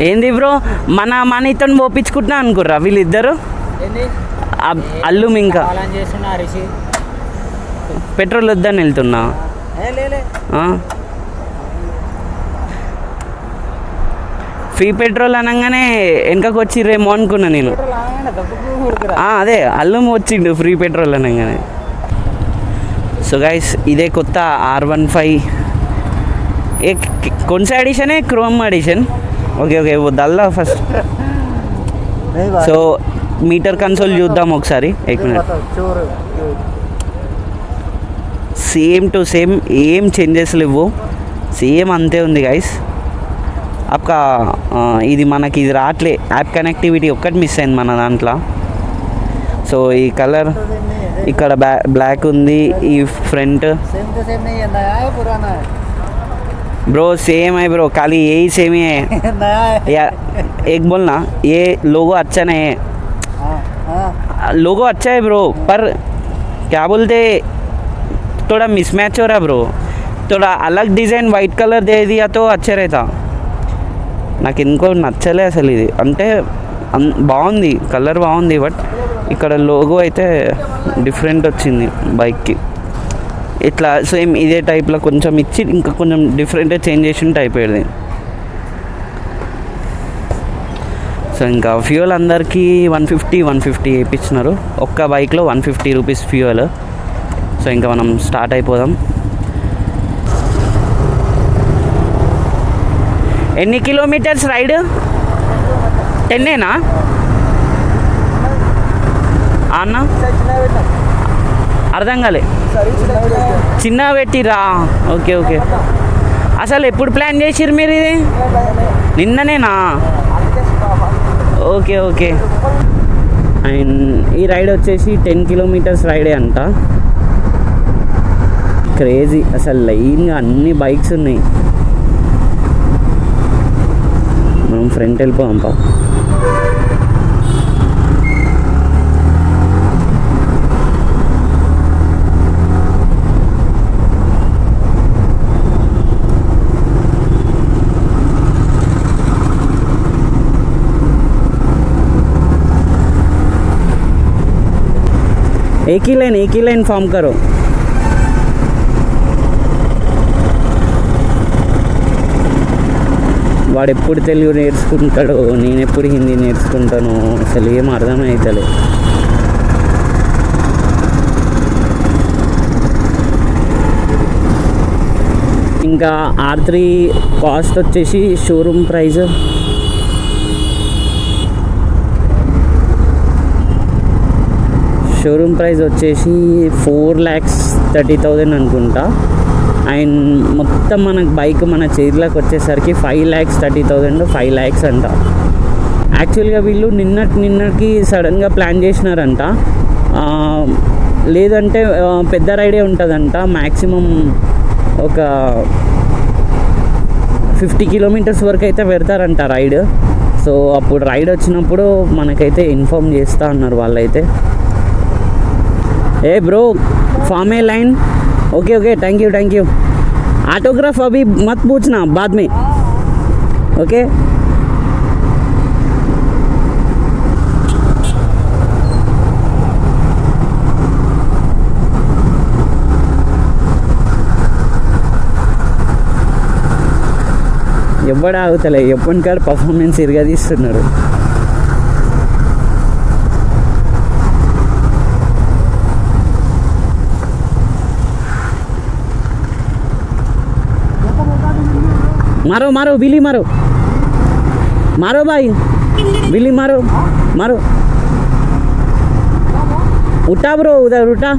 ఏంది బ్రో మన ఇతో పోపించుకుంటున్నా అనుకుర్రా వీళ్ళిద్దరు అల్లు ఇంకా పెట్రోల్ వద్దని వెళ్తున్నా ఫ్రీ పెట్రోల్ అనగానే వెనకకు వచ్చిర్రేమో అనుకున్నా నేను. అదే అల్లు వచ్చిండు ఫ్రీ పెట్రోల్ అనగానే. సో గైస్ ఇదే కొత్త R15 कौन सा एडिशन है? Chrome addition. ओके ओके वो डालना फर्स्ट. సో మీటర్ కన్సోల్ చూద్దాం ఒకసారి. 1 మినిట్. సేమ్ టు సేమ్ ఏం చేంజెస్ లేవు, సేమ్ అంతే ఉంది గైస్. అక్క ఇది మనకి ఇది రావట్లే, యాప్ కనెక్టివిటీ ఒక్కటి మిస్ అయింది మన దాంట్లో. సో ఈ కలర్ ఇక్కడ బ్లాక్ ఉంది, ఈ ఫ్రంట్ ब्रो सेम है ब्रो, खाली यही सेम ही है. या एक बोलना ये लोगो अच्छा नहीं है. लोगो अच्छा है ब्रो, पर क्या बोलते थोड़ा मिसमैच हो रहा ब्रो. थोड़ा अलग डिज़ाइन वाइट कलर दे दिया तो अच्छा रहता. నాకు ఇంకో నచ్చలే అసలు. ఇది అంటే బాగుంది, కలర్ బాగుంది, బట్ ఇక్కడ లోగో అయితే డిఫరెంట్ వచ్చింది బైక్కి. ఇట్లా సేమ్ ఇదే టైప్లో కొంచెం ఇచ్చి ఇంకా కొంచెం డిఫరెంట్గా చేంజ్ చేసిన టైప్ ఏది. సో ఇంకా ఫ్యూయల్ అందరికీ 150 వేయించినారు. ఒక్క బైక్లో 150 రూపీస్ ఫ్యూయల్. సో ఇంకా మనం స్టార్ట్ అయిపోదాం. ఎన్ని కిలోమీటర్స్ రైడ్? 10ఏనా అన్న? అర్థం కాలే. చిన్న పెట్టిరా? Okay okay. అసలు ఎప్పుడు ప్లాన్ చేసిర్రు మీరు ఇది? నిన్ననేనా? Okay okay. అండ్ ఈ రైడ్ వచ్చేసి 10 కిలోమీటర్స్ రైడే అంట. క్రేజీ అసలు, లైన్గా అన్ని బైక్స్ ఉన్నాయి. మనం ఫ్రంట్ వెళ్ళిపోదాం పా. एक ही लाइन फॉर्म करो. వాడు ఎప్పుడు తెలుగు నేర్చుకుంటాడో, నేను ఎప్పుడు హిందీ నేర్చుకుంటానో, అసలు ఏం అర్థమవుతలే. ఇంకా R3 కాస్ట్ వచ్చేసి షోరూమ్ ప్రైస్ వచ్చేసి 4,30,000 అనుకుంటా. అండ్ మొత్తం మనకు బైక్ మన చేతిలోకి వచ్చేసరికి 5,30,000 5 lakhs అంట. యాక్చువల్గా వీళ్ళు నిన్నటికి సడన్గా ప్లాన్ చేసినారంట. లేదంటే పెద్ద రైడే ఉంటుందంట, మ్యాక్సిమం ఒక 50 కిలోమీటర్స్ వరకు అయితే పెడతారంట రైడ్. సో అప్పుడు రైడ్ వచ్చినప్పుడు మనకైతే ఇన్ఫార్మ్ చేస్తూ ఉన్నారు వాళ్ళైతే. ए bro form a line. Okay okay, thank you. Autograph अभी मत पूछना, बाद में. ओके. ఎవ్వడా అవుతలే, ఎప్పటికాడ పర్ఫార్మెన్స్ ఇరగదీస్తున్నారు. मारो मारो बिल्ली मारो, मारो भाई बिल्ली मारो मारो. उठा ब्रो, उधर उठा,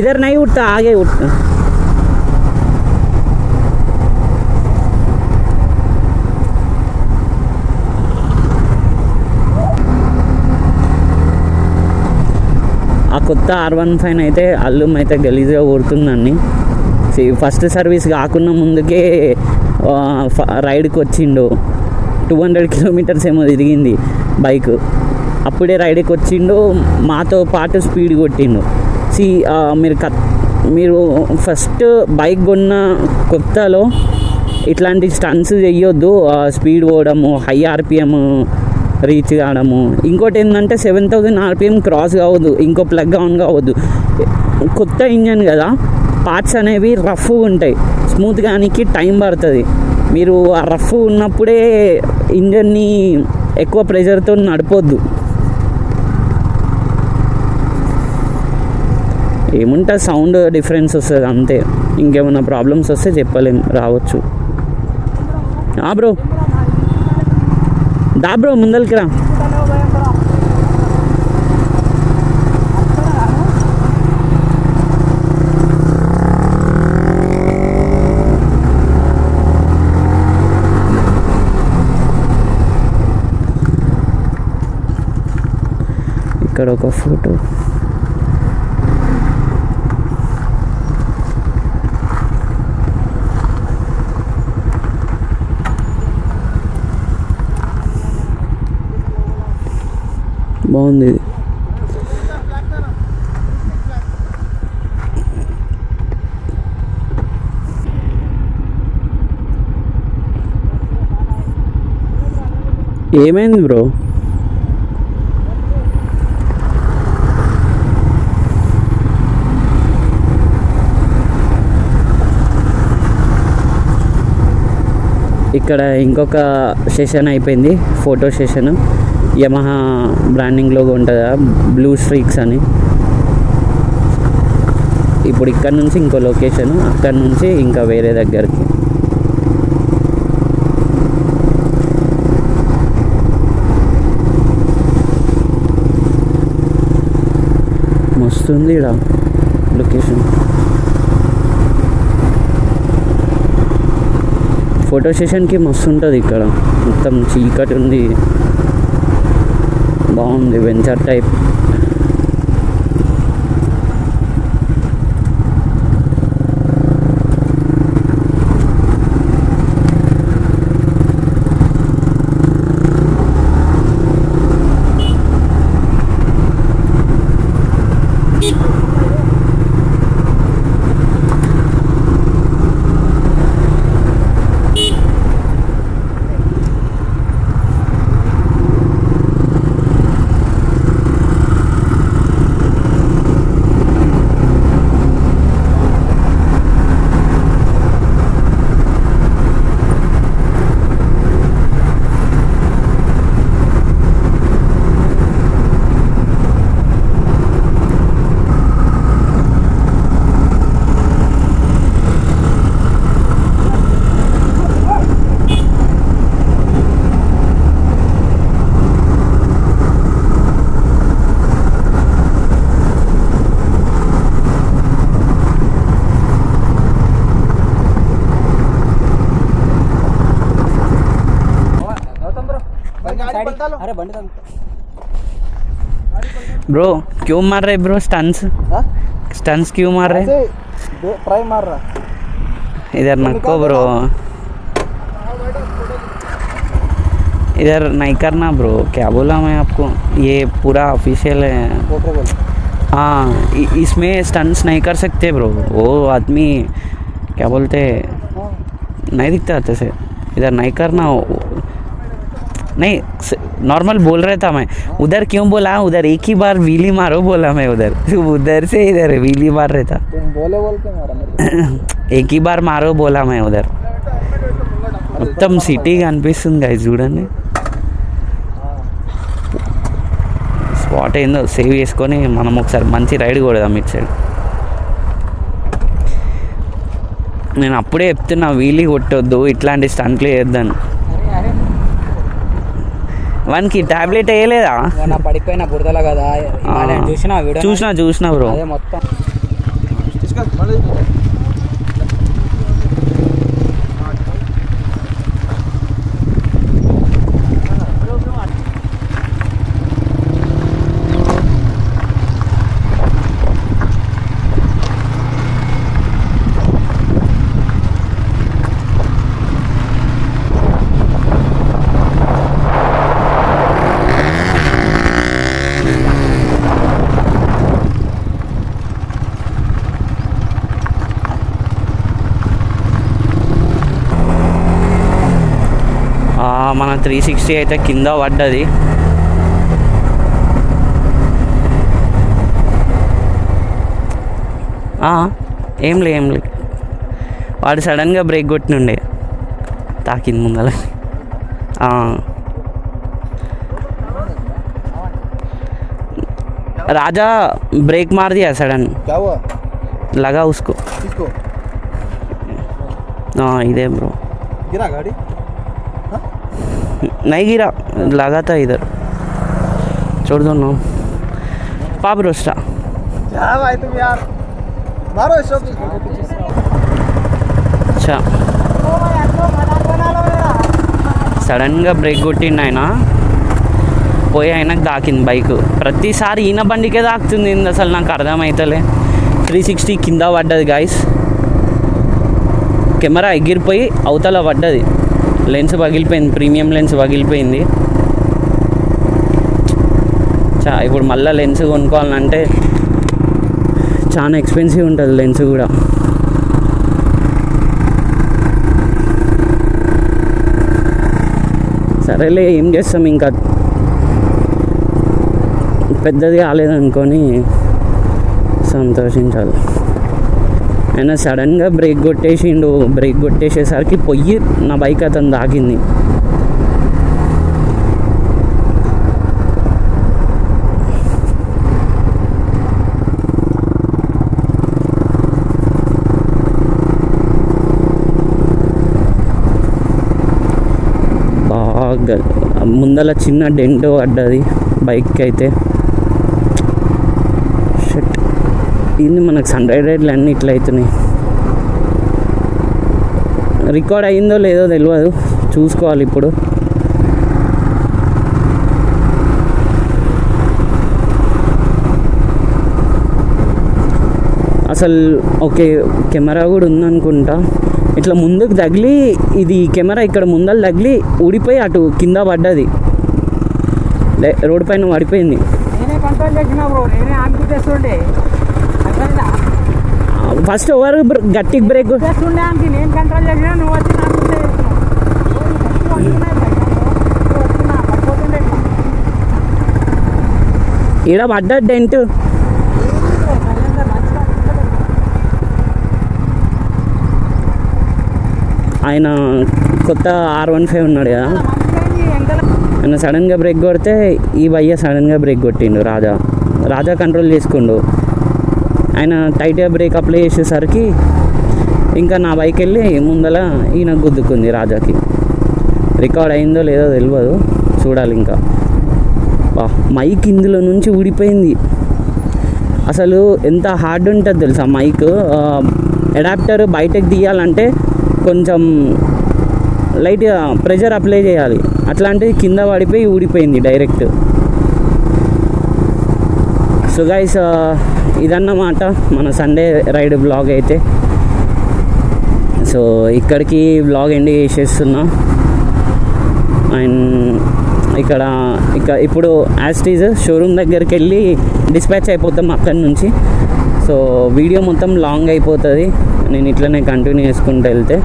इधर नहीं उठता, आगे उठता. ఆ కొత్త R15 అయితే అల్లుమ్ అయితే గలీజ్గా కొడుతుందండి. ఫస్ట్ సర్వీస్ కాకుండా ముందుకే రైడ్కి వచ్చిండు. 200 కిలోమీటర్స్ ఏమో తిరిగింది బైక్. అప్పుడే రైడ్కి వచ్చిండు, మాతో పాటు స్పీడ్ కొట్టిండు. మీరు మీరు ఫస్ట్ బైక్ కొన్న కొత్తలో ఇట్లాంటి స్టంట్స్ చెయ్యొద్దు, స్పీడ్ పోవడము, హై ఆర్పిఎం రీచ్ కావడము. ఇంకోటి ఏంటంటే 7000 ఆర్పిఎం క్రాస్ కావద్దు, ఇంకో ప్లగ్ ఆన్ కావద్దు. కొత్త ఇంజన్ కదా, పార్ట్స్ అనేవి రఫ్ ఉంటాయి, స్మూత్ కానికి టైం పడుతుంది. మీరు ఆ రఫ్ ఉన్నప్పుడే ఇంజన్ని ఎక్కువ ప్రెషర్తో నడపొద్దు. ఏముంటుంది, సౌండ్ డిఫరెన్స్ వస్తుంది అంతే. ఇంకేమైనా ప్రాబ్లమ్స్ వస్తే చెప్పలేం, రావచ్చు. బ్రో దా బ్రో ముందరికి రా. ఇక్కడ ఒక ఫోటో. బాగుంది ఇది. ఏమైంది బ్రో? ఇక్కడ ఇంకొక సెషన్ అయిపోయింది, photo session. Yamaha branding logo ఉంటుంది కదా, బ్లూ స్ట్రీక్స్ అని. ఇప్పుడు ఇక్కడ నుంచి ఇంకో లొకేషన్, అక్కడ నుంచి ఇంకా వేరే దగ్గరికి. మస్తుంది ఇక్కడ లొకేషన్. ఫోటో సెషన్కి మస్తు ఉంటుంది ఇక్కడ, మొత్తం చీకటి ఉంది, బాగుంది, వెంచర్ టైప్. अरे बंद ब्रो क्यों मार रहे ब्रो स्टंट्स? स्टंट्स क्यों मार रहे? ट्राई मार रहा. इधर नको ब्रो, इधर नहीं करना ब्रो. क्या बोला मैं आपको, ये पूरा ऑफिशियल है. हाँ इसमें स्टंट्स नहीं कर सकते ब्रो. वो आदमी क्या बोलते नहीं दिखता अच्छे से. इधर नहीं करना. नहीं नॉर्मल बोल रहा था मैं. उधर क्यों बोला, उधर एक ही बार व्हीली मारो बोला मैं. उधर से इधर व्हीली मार रहा था. तुम बोले बोल के मारा एक ही बार मारो बोला मैं. उधर మొత్తం సిటీ కనిపిస్తుంది గైస్, చూడండి. స్పాట్ ఏందో సేవ్ చేసుకొని మనం ఒకసారి మంచి రైడ్ కొడదాం ఇటు సైడ్. నేను అప్పుడే చెప్తున్నా, వీలీ కొట్టొద్దు, ఇట్లాంటి స్టంట్లు వేయొద్దని. వానికి టాబ్లెట్ వేయలేదా? పడిపోయిన బురదల కదా, చూసినా బ్రో. మొత్తం 360 అయితే కింద పడ్డది. ఏం లే వాడు సడన్గా బ్రేక్ కొట్టినుండే, తాకింది ముందల. राजा ब्रेक मार दिया सडन. क्या हुआ? लगा उसको. किसको? हाँ इधर ब्रो. गिरा गाड़ी? नहीं गिरा, लगा था इधर. छोड़ दो ना पाप रोस्टा. क्या भाई तुम यार, मारो इसको. अच्छा సడన్గా బ్రేక్ కొట్టిండు ఆయన, పోయి ఆయనకు దాకింది బైక్. ప్రతిసారి ఈయన బండికే దాకుతుంది, అసలు నాకు అర్థమవుతలే. 360 కింద పడ్డది గాయస్. కెమెరా ఎగిరిపోయి అవతల పడ్డది, లెన్స్ పగిలిపోయింది, ప్రీమియం లెన్స్ పగిలిపోయింది. ఇప్పుడు మళ్ళీ లెన్స్ కొనుక్కోవాలంటే చాలా ఎక్స్పెన్సివ్ ఉంటుంది లెన్స్ కూడా. సరేలే ఏం చేస్తాం, ఇంకా పెద్దది కాలేదనుకొని సంతోషించాలి. ఆయన సడన్గా బ్రేక్ కొట్టేసిండు, బ్రేక్ కొట్టేసేసరికి పొయ్యి నా బైక్ అతను దాకింది. బాగా ముందల చిన్న డెంట్ పడ్డది బైక్కి అయితే. షట్, ఇది మనకు సన్ రైడర్లు అన్నీ ఇట్లా అవుతున్నాయి. రికార్డ్ అయిందో లేదో తెలియదు, చూసుకోవాలి ఇప్పుడు. అసలు ఓకే కెమెరా కూడా ఉందనుకుంటా. ఇట్లా ముందుకు తగిలి, ఇది కెమెరా ఇక్కడ ముందలు తగిలి ఊడిపోయి అటు కింద పడ్డది, రోడ్డు పైన పడిపోయింది. ఫస్ట్ ఎవరు గట్టికి బ్రేక్ ఈడ పడ్డ డెంట్. ఆయన కొత్త R15 ఉన్నాడు కదా, ఆయన సడన్గా బ్రేక్ కొడితే ఈ భయ్య సడన్గా బ్రేక్ కొట్టిండు. రాజా కంట్రోల్ చేసుకుండు. ఆయన టైట్గా బ్రేక్ అప్లై చేసేసరికి ఇంకా నా బైక్ వెళ్ళి ముందల ఈయన గుద్దుకుంది రాజాకి. రికార్డ్ అయిందో లేదో తెలియదు, చూడాలి ఇంకా. మైక్ ఇందులో నుంచి ఊడిపోయింది. అసలు ఎంత హార్డ్ ఉంటుంది తెలుసా మైక్. అడాప్టర్ బయటకు తీయాలంటే కొంచెం లైట్గా ప్రెషర్ అప్లై చేయాలి, అట్లాంటిది కింద పడిపోయి ఊడిపోయింది డైరెక్ట్. సో గైస్, ఇదన్నమాట మన సండే రైడ్ బ్లాగ్ అయితే. సో ఇక్కడికి బ్లాగ్ ఎండ్ చేసేస్తున్నా. అండ్ ఇక్కడ ఇప్పుడు యాస్టీజ్ షోరూమ్ దగ్గరికి వెళ్ళి డిస్పాచ్ అయిపోతాం అక్కడి నుంచి. సో వీడియో మొత్తం లాంగ్ అయిపోతుంది, నేను ఇట్లనే కంటిన్యూ చేసుకుంటూ వెళ్తే.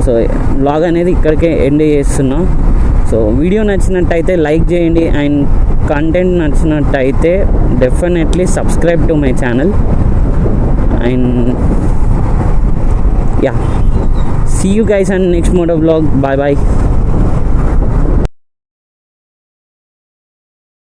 సో బ్లాగ్ అనేది ఇక్కడికే ఎండ్ చేస్తున్నా. సో వీడియో నచ్చినట్టయితే లైక్ చేయండి, అండ్ కంటెంట్ నచ్చినట్టయితే definitely subscribe to my channel. And yeah, see you guys and next moto blog. Bye bye.